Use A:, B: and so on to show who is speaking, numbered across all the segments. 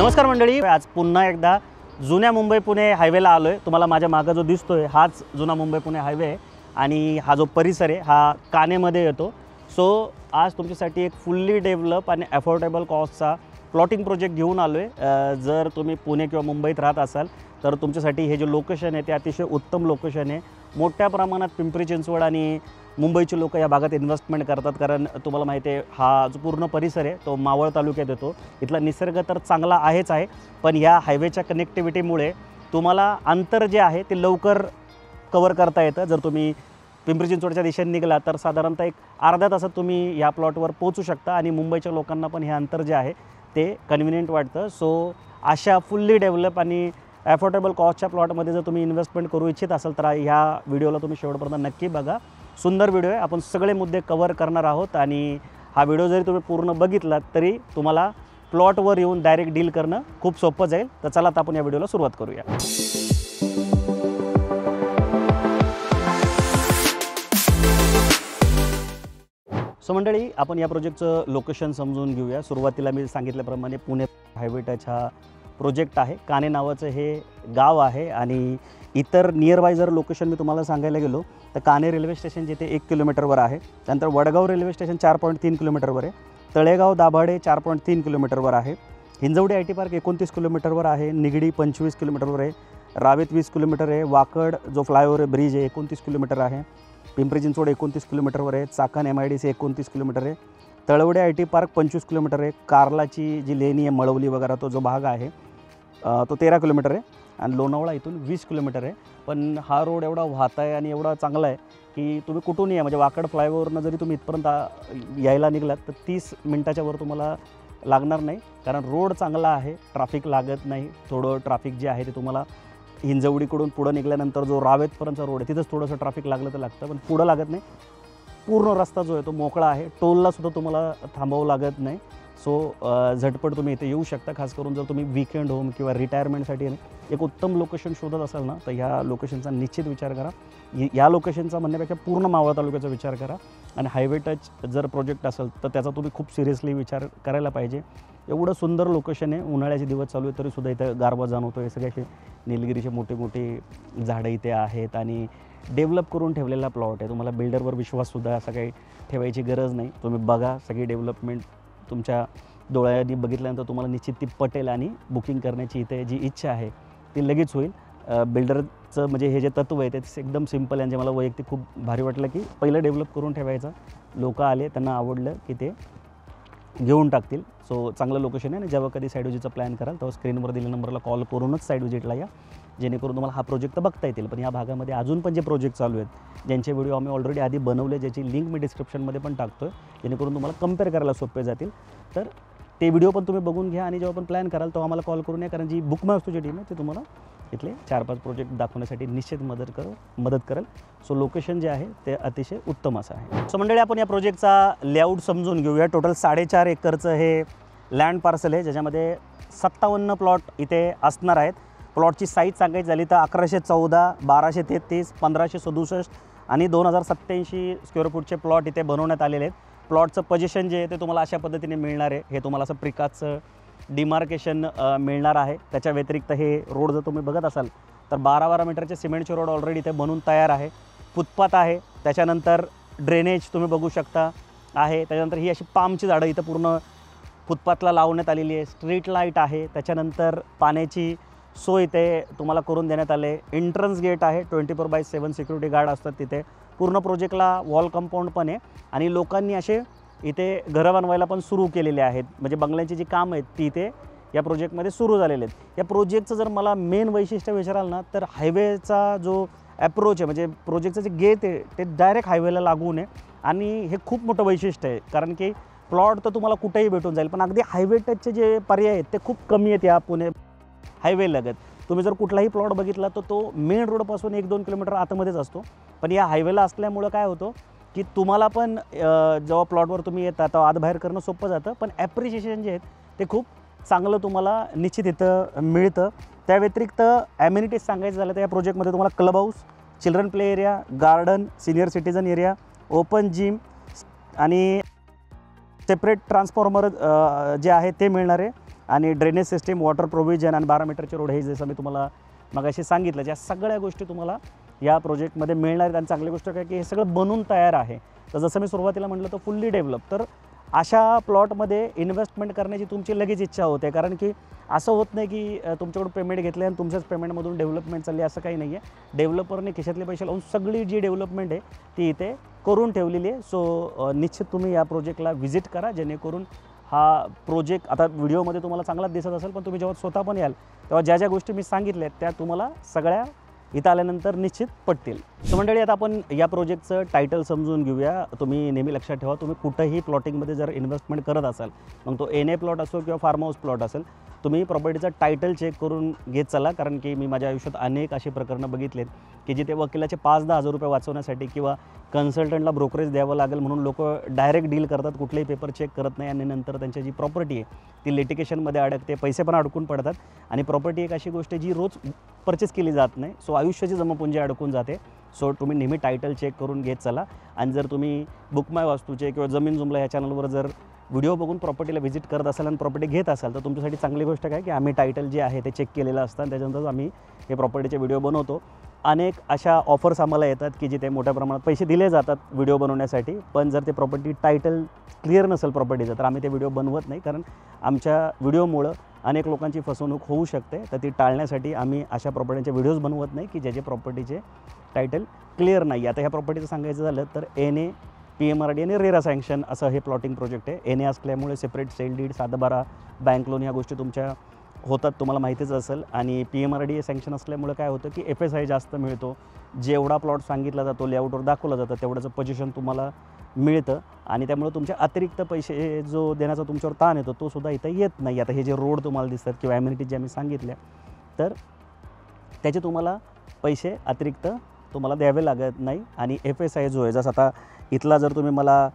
A: नमस्कार मंडळी, आज पुन्हा एकदा जुन्या मुंबई पुणे हायवेला आलो आहे। तुम्हाला माझ्या मागे जो दिसतोय हाच जुना मुंबई पुणे हायवे आहे आणि हा जो परिसर आहे हा कानेमध्ये येतो। सो आज तुमच्यासाठी एक फुल्ली डेव्हलप आणि अफोर्डेबल कॉस्टचा प्लॉटिंग प्रोजेक्ट घेऊन आलो आहे। जर तुम्ही पुणे किंवा मुंबईत राहत असाल तर तुमच्यासाठी हे जे लोकेशन आहे ते अतिशय उत्तम लोकेशन आहे। मोठ्या प्रमाणात पिंपरी चिंचवड आणि मुंबईचे लोक या भागात इन्व्हेस्टमेंट करतात, कारण तुम्हाला माहिती आहे हा जो पूर्ण परिसर आहे तो मावळ तालुक्यात येतो। इथला निसर्ग तर चांगला आहेच आहे, पण या हायवेच्या कनेक्टिव्हिटीमुळे तुम्हाला अंतर जे आहे ते लवकर कव्हर करता येतं। जर तुम्ही पिंपरी चिंचवडच्या दिशेने निघाला तर साधारणतः एक अर्ध्या तासात तुम्ही या प्लॉटवर पोहोचू शकता आणि मुंबईच्या लोकांना पण हे अंतर जे आहे ते कन्व्हिनियंट वाटतं। सो अशा फुल्ली डेव्हलप आणि अफोर्डेबल कॉस्टच्या प्लॉटमध्ये जर तुम्ही इन्व्हेस्टमेंट करू इच्छित असाल तर ह्या व्हिडिओला तुम्ही शेवटपर्यंत नक्की बघा। सुंदर व्हिडिओ आहे, आपण सगळे मुद्दे कव्हर करणार आहोत आणि हा व्हिडिओ जरी तुम्ही पूर्ण बघितलात तरी तुम्हाला प्लॉटवर येऊन डायरेक्ट डील करणं खूप सोपं जाईल। तर चला आता आपण या व्हिडिओला सुरुवात करूया। सो मंडळी, आपण या प्रोजेक्टचं लोकेशन समजून घेऊया। सुरुवातीला मी सांगितल्याप्रमाणे पुणे हायवे टच हा प्रोजेक्ट आहे। काने नावाचं हे गाव आहे आणि इतर नियरबाय जर लोकेशन मी तुम्हाला सांगायला गेलो तर काने रेल्वे स्टेशन जिथे 1 किलोमीटरवर आहे, त्यानंतर वडगाव रेल्वे स्टेशन 4.3 किलोमीटरवर आहे, तळेगाव दाभाडे 4.3 किलोमीटरवर आहे, हिंजवडी आय टी पार्क 29 किलोमीटरवर आहे, निगडी 25 किलोमीटरवर आहे, रावेत 20 किलोमीटर आहे, वाकड जो फ्लायओव्हर ब्रिज आहे 29 किलोमीटर आहे, पिंपरी चिंचवड 29 किलोमीटरवर आहे, चाकण MIDC 29 किलोमीटर आहे, Talwade I T park 25 kilometre आहे, कारलाची जी लेणी आहे मळवली वगैरे तो जो भाग आहे तो 13 किलोमीटर आहे आणि लोणावळा इथून 20 किलोमीटर आहे। पण हा रोड एवढा वाहता आहे आणि एवढा चांगला आहे की तुम्ही कुठून या, म्हणजे वाकड फ्लायओव्हरनं जरी तुम्ही इथपर्यंत यायला निघलात तर 30 मिनटाच्या वर तुम्हाला लागणार नाही, कारण रोड चांगला आहे, ट्रॅफिक लागत नाही। थोडं ट्रॅफिक जे आहे ते तुम्हाला हिंजवडीकडून पुढं निघाल्यानंतर जो रावेतपर्यंतचा रोड आहे तिथंच थोडंसं ट्रॅफिक लागलं तर लागतं, पण पुढं लागत नाही। पूर्ण रस्ता जो आहे तो मोकळा आहे, टोललासुद्धा तुम्हाला थांबावं लागत नाही। सो झटपट तुम्ही इथे येऊ शकता। खास करून जर तुम्ही वीकेंड होम किंवा रिटायरमेंटसाठी एक उत्तम लोकेशन शोधत असाल ना तर ह्या लोकेशनचा निश्चित विचार करा। या लोकेशनचा म्हणण्यापेक्षा पूर्ण मावळ तालुक्याचा विचार करा आणि हायवे टच जर प्रोजेक्ट असेल तर त्याचा तुम्ही खूप सिरियसली विचार करायला पाहिजे। एवढं सुंदर लोकेशन आहे, उन्हाळ्याचे दिवस चालू आहे तरीसुद्धा इथं गारवा जाणवतो। हे सगळे असे निलगिरीचे मोठे मोठे झाडं इथे आहेत आणि डेव्हलप करून ठेवलेला प्लॉट आहे। तुम्हाला बिल्डरवर विश्वाससुद्धा असं काही ठेवायची गरज नाही। तुम्ही बघा, सगळी डेव्हलपमेंट तुमच्या डोळ्यांनी बघितल्यानंतर तुम्हाला निश्चित ती पटेल आणि बुकिंग करण्याची इथे जी इच्छा आहे ती लगेच होईल। बिल्डरचं म्हणजे हे जे तत्त्व आहे ते एकदम सिम्पल आहे, जे मला वैयक्तिक खूप भारी वाटलं की पहिलं डेव्हलप करून ठेवायचं, लोक आले त्यांना आवडलं की ते घेऊन टाकतील। सो चांगलं लोकेशन आहे आणि जेव्हा कधी साईड विजिटचा प्लॅन कराल तेव्हा स्क्रीनवर दिलेल्या नंबरला कॉल करूनच साईड विजिटला या, जेणेकरून तुम्हाला हा प्रोजेक्ट बघता येतील। पण या भागामध्ये अजून पण जे प्रोजेक्ट चालू आहेत ज्यांचे व्हिडिओ आम्ही ऑलरेडी आधी बनवले, ज्याची लिंक मी डिस्क्रिप्शनमध्ये पण टाकतो आहे, जेणेकरून तुम्हाला कंपेअर करायला सोपे जातील। तर ते व्हिडिओ पण तुम्ही बघून घ्या आणि जेव्हा पण प्लॅन कराल तेव्हा आम्हाला कॉल करून या, कारण जी बुक माय वास्तूची टीम आहे ते तुम्हाला इथले 4-5 प्रोजेक्ट दाखवण्यासाठी निश्चित मदत करेल। सो लोकेशन जे आहे ते अतिशय उत्तम असं आहे। सो मंडळी, आपण या प्रोजेक्टचा लेआउट समजून घेऊया। टोटल 4.5 एकरचं हे लँड पार्सल आहे, ज्याच्यामध्ये 57 प्लॉट इथे असणार आहेत। प्लॉटची साईज सांगायची झाली तर 1114, 1233, 1567 आणि 2087 स्क्वेअर फूटचे प्लॉट इथे बनवण्यात आलेले आहेत। प्लॉटचं पोझिशन जे आहे ते तुम्हाला अशा पद्धतीने मिळणार आहे। हे तुम्हाला असं प्रिकास्टचं डिमार्केशन मिळणार आहे। त्याच्या व्यतिरिक्त हे रोड जर तुम्ही बघत असाल तर 12-12 मीटरचे सिमेंटचे रोड ऑलरेडी इथे बनून तयार आहे। फुटपाथ आहे, त्याच्यानंतर ड्रेनेज तुम्ही बघू शकता आहे, त्याच्यानंतर ही अशी पामची झाडं इथं पूर्ण फुटपाथला लावण्यात आलेली आहे। स्ट्रीट लाईट आहे, त्याच्यानंतर पाण्याची सोय इथे तुम्हाला करून देण्यात आले। एंट्रन्स गेट आहे, 24/7 सिक्युरिटी गार्ड असतात तिथे। पूर्ण प्रोजेक्टला वॉल कंपाऊंड पण आहे आणि लोकांनी असे इथे घरं बनवायला पण सुरू केलेले आहेत, म्हणजे बंगल्यांची जी कामं आहेत ती इथे या प्रोजेक्टमध्ये सुरू झालेले आहेत। या प्रोजेक्टचं जर मला मेन वैशिष्ट्य विचाराल ना तर हायवेचा जो ॲप्रोच आहे, म्हणजे प्रोजेक्टचं जे गेट आहे ते डायरेक्ट हायवेला लागून आहे आणि हे खूप मोठं वैशिष्ट्य आहे, कारण की प्लॉट तर तुम्हाला कुठेही भेटून जाईल, पण अगदी हायवे टचचे जे पर्याय आहेत ते खूप कमी आहेत या पुणे हायवे लगत। तुम्ही जर कुठलाही प्लॉट बघितला तर तो मेन रोडपासून 1-2 किलोमीटर आतमध्येच असतो, पण या हायवेला असल्यामुळं काय होतं की तुम्हाला पण जेव्हा प्लॉटवर तुम्ही येता तेव्हा आत बाहेर करणं सोपं जातं, पण ॲप्रिशिएशन जे आहेत ते खूप चांगलं तुम्हाला निश्चित इथं मिळतं। त्या व्यतिरिक्त ॲम्युनिटीज सांगायचं झालं तर या प्रोजेक्टमध्ये तुम्हाला club house, children play area, garden, senior citizen area, open gym आणि सेपरेट ट्रान्सफॉर्मर जे आहे ते मिळणार आहे। आणि ड्रेनेज सिस्टीम, वॉटर प्रोव्हिजन आणि 12 मीटरचे रोड, हे जसं मी तुम्हाला मगाशी सांगितलं, ज्या सगळ्या गोष्टी तुम्हाला या प्रोजेक्टमध्ये मिळणार आहेत. आणि चांगली गोष्ट काय की हे सगळं बनून तयार आहे. तर जसं मी सुरुवातीला म्हटलं तर फुल्ली डेव्हलप. तर अशा प्लॉटमध्ये इन्व्हेस्टमेंट करण्याची तुमची लगेच इच्छा होते, कारण की असं होत नाही की तुमच्याकडून पेमेंट घेतले आणि तुमच्याच पेमेंटमधून डेव्हलपमेंट चालली, असं काही नाही आहे. डेव्हलपरने खिशातले पैसे लावून सगळी जी डेव्हलपमेंट आहे ती इथे करून ठेवलेली आहे. सो निश्चित तुम्ही या प्रोजेक्टला व्हिजिट करा, जेणेकरून हा प्रोजेक्ट आता व्हिडिओमध्ये तुम्हाला चांगलाच दिसत असेल, पण तुम्ही जेव्हा स्वतः पण याल तेव्हा ज्या ज्या गोष्टी मी सांगितल्या त्या तुम्हाला सगळ्या इथं आल्यानंतर निश्चित पटतील. सो मंडळी, आता आपण या प्रोजेक्टचं टायटल समजून घेऊया. तुम्ही नेहमी लक्षात ठेवा, तुम्ही कुठंही प्लॉटिंगमध्ये जर इन्व्हेस्टमेंट करत असाल, मग तो NA प्लॉट असो किंवा फार्म हाऊस प्लॉट असेल, तुम्ही प्रॉपर्टीचं टायटल चेक करून घेत चला. कारण की मी माझ्या आयुष्यात अनेक अशी प्रकरणं बघितलेत की जिथे वकिलाचे 5-10 हजार रुपये वाचवण्यासाठी किंवा कन्सल्टंटला ब्रोकरेज द्यावं लागेल म्हणून लोक डायरेक्ट डील करतात, कुठलेही पेपर चेक करत नाही, आणि नंतर त्यांची जी प्रॉपर्टी आहे ती लिटिगेशनमध्ये अडकते, पैसे पण अडकून पडतात. आणि प्रॉपर्टी एक अशी गोष्ट आहे जी रोज परचेस केली जात नाही. सो आयुष्याची जमापुंजी अडकून जाते. सो तुम्ही नेहमी टायटल चेक करून घेत चला. आणि जर तुम्ही बुक माय वास्तूचे किंवा जमीन जुमला ह्या चॅनलवर जर व्हिडिओ बघून प्रॉपर्टीला व्हिजिट करत असाल आणि प्रॉपर्टी घेत असाल, तर तुमच्यासाठी चांगली गोष्ट काय की आम्ही टायटल जे आहे ते चेक केलेलं असतं आणि त्याच्यानंतर आम्ही हे प्रॉपर्टीचे व्हिडिओ बनवतो. अनेक अशा ऑफर्स आम्हाला येतात की जिथे मोठ्या प्रमाणात पैसे दिले जातात व्हिडिओ बनवण्यासाठी, पण जर ते प्रॉपर्टी टायटल क्लिअर नसेल प्रॉपर्टीचं तर आम्ही ते व्हिडिओ बनवत नाही, कारण आमच्या व्हिडिओमुळं अनेक लोकांची फसवणूक होऊ शकते. तर ती टाळण्यासाठी आम्ही अशा प्रॉपर्टीचे व्हिडिओज बनवत नाही की ज्याचे प्रॉपर्टीचे टायटल क्लिअर नाही. आता ह्या प्रॉपर्टीचं सांगायचं झालं तर NA, PMRD आणि रेरा सँक्शन असं हे प्लॉटिंग प्रोजेक्ट आहे. NA असल्यामुळे separate sale deed, 7/12, bank loan ह्या गोष्टी तुमच्या होतात, तुम्हाला माहितीच असेल. आणि PMRD सँक्शन असल्यामुळे काय होतं की FSI जास्त मिळतो. जेवढा प्लॉट सांगितला जातो, लेआउटवर दाखवला जातं, तेवढ्याचं पोझिशन तुम्हाला मिळतं आणि त्यामुळे तुमचे अतिरिक्त पैसे जो देण्याचा तुमच्यावर ताण येतो तो सुद्धा इथं येत नाही. आता हे जे रोड तुम्हाला दिसतात किंवा ॲम्युनिटीज ज्या मी सांगितल्या, तर त्याचे तुम्हाला पैसे अतिरिक्त तुम्हाला द्यावे लागत नाही. आणि FSI जो आहे, जसं आता इथला जर तुम्ही मला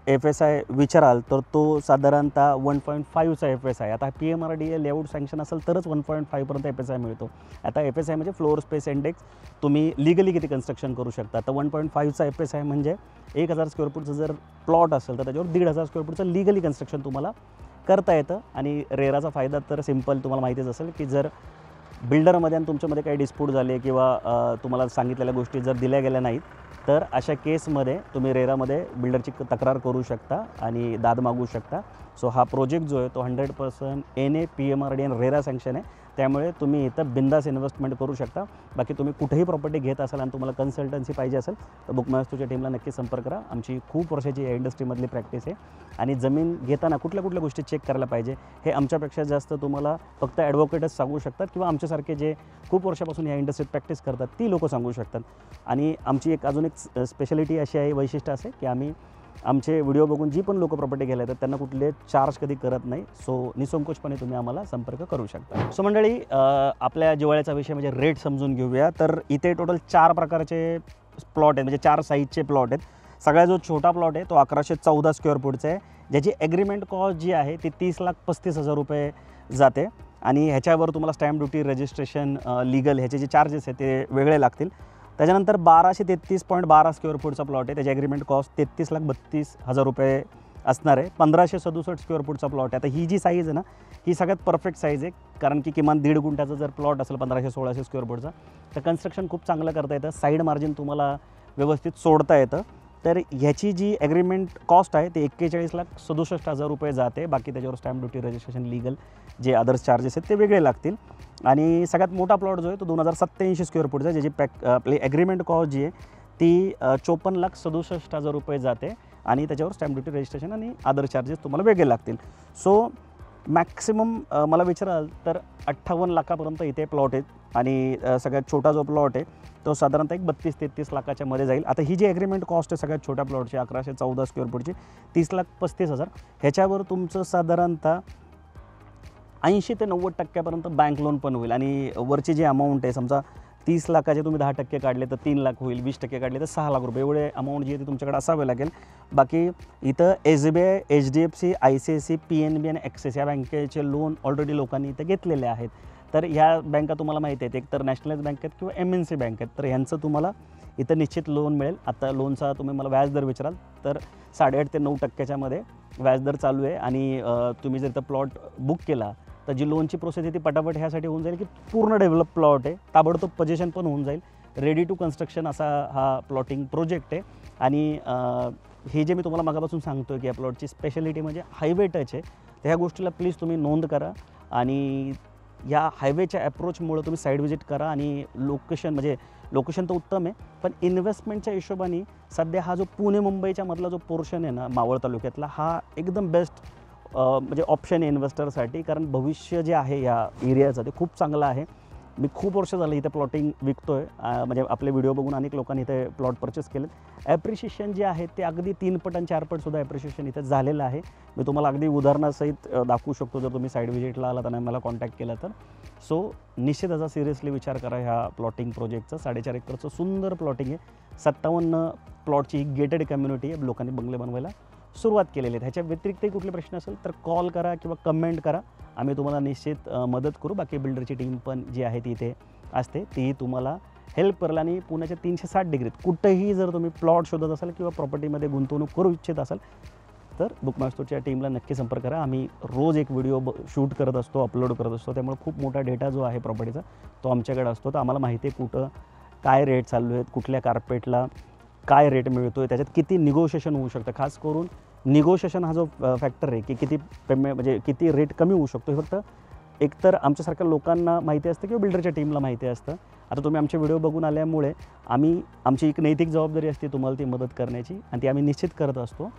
A: FSI विचाराल तर तो साधारणतः 1.5चा FSI. आता PMRD लेआउट सँक्शन असेल तरच 1.5 पर्यंत FSI मिळतो. आता FSI म्हणजे फ्लोअर स्पेस इंडेक्स, तुम्ही लिगली किती कन्स्ट्रक्शन करू शकता. तर 1.5चा FSI म्हणजे 1000 स्क्वेअर फूटचं जर प्लॉट असेल तर त्याच्यावर 1500 स्क्वेअर फूटचं लिगली कन्स्ट्रक्शन तुम्हाला करता येतं. आणि रेराचा फायदा तर सिम्पल तुम्हाला माहितीच असेल की जर बिल्डरमध्ये आणि तुमच्यामध्ये काही डिस्प्यूट झाले किंवा तुम्हाला सांगितलेल्या गोष्टी जर दिल्या गेल्या नाहीत, तर अशा केसमध्ये तुम्ही रेरामध्ये बिल्डरची तक्रार करू शकता आणि दाद मागू शकता. सो हा प्रोजेक्ट जो आहे तो 100% NA, PMRD आणि रेरा सँक्शन आहे. त्यामुळे तुम्ही इथं बिंदास इन्व्हेस्टमेंट करू शकता. बाकी तुम्ही कुठेही प्रॉपर्टी घेत असाल आणि तुम्हाला कन्सल्टन्सी पाहिजे असेल तर बुक माय वास्तूच्या टीमला नक्की संपर्क करा. आमची खूप वर्षाची या इंडस्ट्रीमधली प्रॅक्टिस आहे. आणि जमीन घेताना कुठल्या कुठल्या गोष्टी चेक करायला पाहिजे हे आमच्यापेक्षा जास्त तुम्हाला फक्त ॲडव्होकेटच सांगू शकतात किंवा आमच्यासारखे जे खूप वर्षापासून या इंडस्ट्रीत प्रॅक्टिस करतात ती लोकं सांगू शकतात. आणि आमची अजून एक स्पेशालिटी अशी आहे, वैशिष्ट्य असे की आम्ही आमचे व्हिडिओ बघून जी पण लोकं प्रॉपर्टी घ्यायला येतात त्यांना कुठले चार्ज कधी करत नाही. सो निसंकोचपणे तुम्ही आम्हाला संपर्क करू शकता. सो मंडळी, आपल्या जिव्हाळ्याचा विषय म्हणजे रेट समजून घेऊया. तर इथे टोटल 4 प्रकारचे प्लॉट आहेत, म्हणजे 4 साईजचे प्लॉट आहेत. सगळ्यात जो छोटा प्लॉट आहे तो 1114 स्क्वेअर फूटचा आहे, ज्याची ॲग्रीमेंट कॉस्ट जी आहे ती 30,35,000 रुपये जाते. आणि ह्याच्यावर तुम्हाला स्टॅम्प ड्युटी, रजिस्ट्रेशन, लिगल ह्याचे जे चार्जेस आहेत ते वेगळे लागतील. त्याच्यानंतर 1233.12 स्क्वेअर फूटचा प्लॉट आहे, त्याची ॲग्रीमेंट कॉस्ट 33,32,000 रुपये असणार आहे. 1567 स्क्वेअर फूटचा प्लॉट आहे. आता ही जी साईज आहे ना, ही सगळ्यात परफेक्ट साईज आहे, कारण की किमान 1.5 गुंठ्याचा जर प्लॉट असेल 1500-1600 स्क्वेअर फूटचा तर कन्स्ट्रक्शन खूप चांगलं करता येतं. साईड मार्जिन तुम्हाला व्यवस्थित सोडता येतं. तर ह्याची जी ॲग्रीमेंट कॉस्ट आहे ते 41,67,000 रुपये जाते. बाकी त्याच्यावर स्टॅम्प ड्युटी, रजिस्ट्रेशन, लिगल जे अदर्स चार्जेस आहेत ते वेगळे लागतील. आणि सगळ्यात मोठा प्लॉट जो आहे तो 2087 स्क्वेअर फूटचा, ज्याची आपली ॲग्रीमेंट कॉस्ट जी आहे ती 54,67,000 रुपये जाते. आणि त्याच्यावर स्टॅम्प ड्युटी, रजिस्ट्रेशन आणि अदर चार्जेस तुम्हाला वेगळे लागतील. सो मॅक्सिमम मला विचाराल तर 58 लाखापर्यंत इथे प्लॉट आहेत. आणि सगळ्यात छोटा जो प्लॉट आहे तो साधारणतः एक 32-33 लाखाच्या मध्ये जाईल. आता ही जी ॲग्रीमेंट कॉस्ट आहे सगळ्यात छोट्या प्लॉटची 1114 स्क्वेअर फूटची 30,35,000, ह्याच्यावर तुमचं साधारणतः 80 ते 90% बँक लोन पण होईल. आणि वरची जी अमाऊंट आहे, समजा 30 लाखाचे तुम्ही 10% काढले तर 3 लाख होईल, 20% काढले तर 6 लाख रुपये, एवढे अमाऊंट जी आहे ती तुमच्याकडे असावे लागेल. बाकी इथं SBI, HDFC, ICICI, PNB आणि ॲक्सिस या बँकेचे लोन ऑलरेडी लोकांनी इथं घेतलेले आहेत. तर ह्या बँका तुम्हाला माहिती आहेत, एक तर नॅशनलाइज बँक आहेत किंवा MNC बँक आहेत. तर ह्यांचं तुम्हाला इथं निश्चित लोन मिळेल. आता लोनचा तुम्ही मला व्याजदर विचाराल तर 8.5 ते 9% मध्ये व्याजदर चालू आहे. आणि तुम्ही जर इथं प्लॉट बुक केला तर जी लोनची प्रोसेस आहे ती पटापट ह्यासाठी होऊन जाईल की पूर्ण डेव्हलप प्लॉट आहे, ताबडतोब पोझिशन पण होऊन जाईल, रेडी टू कन्स्ट्रक्शन असा हा प्लॉटिंग प्रोजेक्ट आहे. आणि हे जे मी तुम्हाला मागापासून सांगतो आहे की या प्लॉटची स्पेशालिटी म्हणजे हायवे टच आहे, तर ह्या गोष्टीला प्लीज तुम्ही नोंद करा. आणि या हायवेच्या ॲप्रोचमुळं तुम्ही साईड व्हिजिट करा. आणि लोकेशन तर उत्तम आहे, पण इन्व्हेस्टमेंटच्या हिशोबाने सध्या हा जो पुणे मुंबईच्या मधला जो पोर्शन आहे ना मावळ तालुक्यातला, हा एकदम बेस्ट म्हणजे ऑप्शन आहे इन्व्हेस्टरसाठी. कारण भविष्य जे आहे या एरियाचं ते खूप चांगलं आहे. मी खूप वर्ष झालं इथे प्लॉटिंग विकतो आहे, म्हणजे आपले व्हिडिओ बघून अनेक लोकांनी इथे प्लॉट परचेस केलेत. ॲप्रिशिएशन जे आहे ते अगदी 3 पट आणि 4 पटसुद्धा ॲप्रिशिएशन इथे झालेलं आहे. मी तुम्हाला अगदी उदाहरणासहित दाखवू शकतो जर तुम्ही साईड व्हिजिटला आलात आणि मला कॉन्टॅक्ट केला तर. सो निश्चित याचा सिरियसली विचार करा ह्या प्लॉटिंग प्रोजेक्टचा. 4.5 एकरचं सुंदर प्लॉटिंग आहे. 57 प्लॉटची ही गेटेड कम्युनिटी आहे, लोकांनी बंगले बनवायला सुरुवात केलेली आहे. ह्याच्या व्यतिरिक्तही कुठले प्रश्न असेल तर कॉल करा किंवा कमेंट करा, आम्ही तुम्हाला निश्चित मदत करू. बाकी बिल्डरची टीम पण जी आहे ती इथे असते, तीही तुम्हाला हेल्प करेल. आणि पुण्याच्या 360 डिग्रीत कुठेही जर तुम्ही प्लॉट शोधत असाल किंवा प्रॉपर्टीमध्ये गुंतवणूक करू इच्छित असाल तर बुकमायस्टोरच्या टीमला नक्की संपर्क करा. आम्ही रोज एक व्हिडिओ शूट करत असतो, अपलोड करत असतो, त्यामुळे खूप मोठा डेटा जो आहे प्रॉपर्टीचा तो आमच्याकडे असतो. तर आम्हाला माहिती आहे कुठं काय रेट चालू आहेत, कुठल्या कार्पेटला काय रेट मिळतो आहे, त्याच्यात किती निगोशिएशन होऊ शकतं. खास करून निगोशिएशन हा जो फॅक्टर आहे की किती पेमेंट म्हणजे किती रेट कमी होऊ शकतो, हे फक्त एकतर आमच्यासारख्या लोकांना माहिती असतं किंवा बिल्डरच्या टीमला माहिती असतं. आता तुम्ही आमचे व्हिडिओ बघून आल्यामुळे आमची एक नैतिक जबाबदारी असते तुम्हाला ती मदत करण्याची, आणि ती आम्ही निश्चित करत असतो.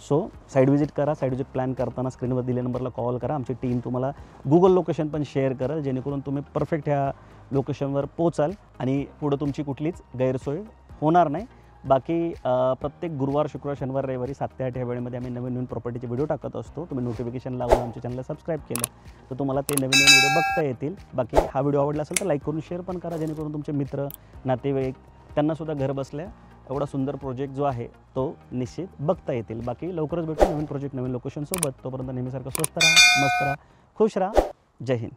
A: सो साईड व्हिजिट करा. साईड व्हिजिट प्लॅन करताना स्क्रीनवर दिलेल्या नंबरला कॉल करा. आमची टीम तुम्हाला गुगल लोकेशन पण शेअर करेल, जेणेकरून तुम्ही परफेक्ट ह्या लोकेशनवर पोचाल आणि पुढं तुमची कुठलीच गैरसोय होणार नाही. बाकी प्रत्येक गुरुवार, शुक्रवार, शनिवार, रविवारी 7 ते 8 या वेळेमध्ये आम्ही नवीन प्रॉपर्टीचे व्हिडिओ टाकत असतो. तुम्ही नोटिफिकेशन लावून आमच्या चॅनलला सबस्क्राईब केलं तर तुम्हाला ते नवीन व्हिडिओ बघता येतील. बाकी हा व्हिडिओ आवडला असेल तर लाईक करून शेअर पण करा, जेणेकरून तुमचे मित्र, नातेवाईक त्यांनासुद्धा घर बसल्या एवढा सुंदर प्रोजेक्ट जो आहे तो निश्चित बघता येतील. बाकी लवकरच भेटू नवीन प्रोजेक्ट, नवीन लोकेशनसोबत. तोपर्यंत नेहमीसारखं स्वस्त राहा, मस्त राहा, खुश राहा. जय हिंद.